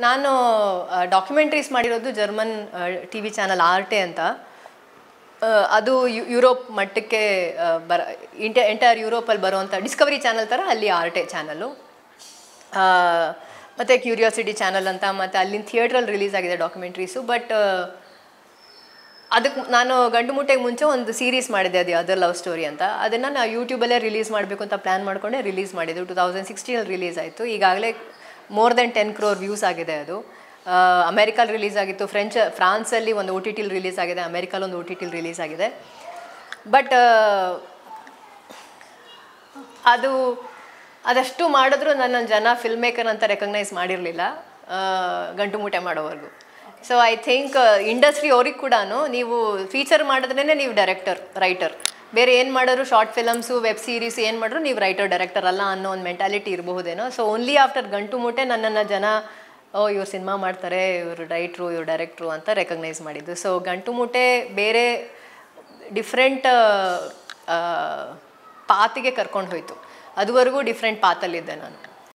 ನಾನು ಡಾಕ್ಯುಮೆಂಟ್ರೀಸ್ ಮಾಡಿರೋದು German T V channel ಆರ್ಟೆ ಅಂತ. ಅದು ಯುರೋಪ್ ಮಟ್ಟಕ್ಕೆ ಎಂಟೈರ್ ಯುರೋಪಲ್ಲಿ ಬರುವಂಥ ಡಿಸ್ಕವರಿ ಚಾನಲ್ ಥರ ಅಲ್ಲಿ ಆರ್ಟೆ ಚಾನಲ್ಲು. ಮತ್ತು ಕ್ಯೂರಿಯಾಸಿಟಿ ಚಾನಲ್ ಅಂತ, ಮತ್ತು ಅಲ್ಲಿನ ಥಿಯೇಟ್ರಲ್ಲಿ ರಿಲೀಸ್ ಆಗಿದೆ ಡಾಕ್ಯುಮೆಂಟ್ರೀಸು. ಬಟ್ ಅದಕ್ಕೆ ನಾನು ಗಂಡು ಮುಟ್ಟೆಗೆ ಮುಂಚೆ ಒಂದು ಸೀರೀಸ್ ಮಾಡಿದ್ದೆ, ಅದು ಅದರ್ ಲವ್ ಸ್ಟೋರಿ ಅಂತ. ಅದನ್ನು ನಾನು ಯೂಟ್ಯೂಬಲ್ಲೇ ರಿಲೀಸ್ ಮಾಡಬೇಕು ಅಂತ ಪ್ಲ್ಯಾನ್ ಮಾಡಿಕೊಂಡೆ ರಿಲೀಸ್ ಮಾಡಿದ್ದು. 2016 ರಿಲೀಸ್ ಆಯಿತು. ಈಗಾಗಲೇ more than 10 crore ವ್ಯೂಸ್ ಆಗಿದೆ ಅದು. ಅಮೆರಿಕಲ್ಲಿ ರಿಲೀಸ್ ಆಗಿತ್ತು, ಫ್ರಾನ್ಸಲ್ಲಿ ಒಂದು OTT ರಿಲೀಸ್ ಆಗಿದೆ, ಅಮೆರಿಕಲ್ಲಿ ಒಂದು OTT ರಿಲೀಸ್ ಆಗಿದೆ. ಬಟ್ ಅದಷ್ಟು ಮಾಡಿದ್ರು ನನ್ನ ಜನ ಫಿಲ್ಮ್ ಮೇಕರ್ ಅಂತ ರೆಕಗ್ನೈಸ್ ಮಾಡಿರಲಿಲ್ಲ ಗಂಟು ಮೂಟೆ ಮಾಡೋವರೆಗೂ. ಸೊ ಐ ಥಿಂಕ್ ಇಂಡಸ್ಟ್ರಿ ಅವ್ರಿಗೆ ಕೂಡ ನೀವು ಫೀಚರ್ ಮಾಡಿದ್ರೇ ನೀವು ಡೈರೆಕ್ಟರ್ ರೈಟರ್, ಬೇರೆ ಏನು ಮಾಡೋರು ಶಾರ್ಟ್ ಫಿಲಮ್ಸು ವೆಬ್ ಸೀರೀಸ್ ಏನು ಮಾಡಿದ್ರು ನೀವು ರೈಟರ್ ಡೈರೆಕ್ಟರ್ ಅಲ್ಲ ಅನ್ನೋ ಒಂದು ಮೆಂಟಾಲಿಟಿ ಇರಬಹುದೇನೋ. ಸೊ ಓನ್ಲಿ ಆಫ್ಟರ್ ಗಂಟು ಮೂಟೆ ನನ್ನನ್ನು ಜನ ಇವ್ರು ಸಿನಿಮಾ ಮಾಡ್ತಾರೆ, ಇವರು ರೈಟ್ರು, ಇವ್ರು ಡೈರೆಕ್ಟ್ರು ಅಂತ ರೆಕಗ್ನೈಸ್ ಮಾಡಿದ್ದು. ಸೊ ಗಂಟು ಮೂಟೆ ಬೇರೆ ಡಿಫ್ರೆಂಟ್ ಪಾತಿಗೆ ಕರ್ಕೊಂಡು ಹೋಯಿತು. ಅದುವರೆಗೂ ಡಿಫ್ರೆಂಟ್ ಪಾತಲ್ಲಿದ್ದೆ ನಾನು.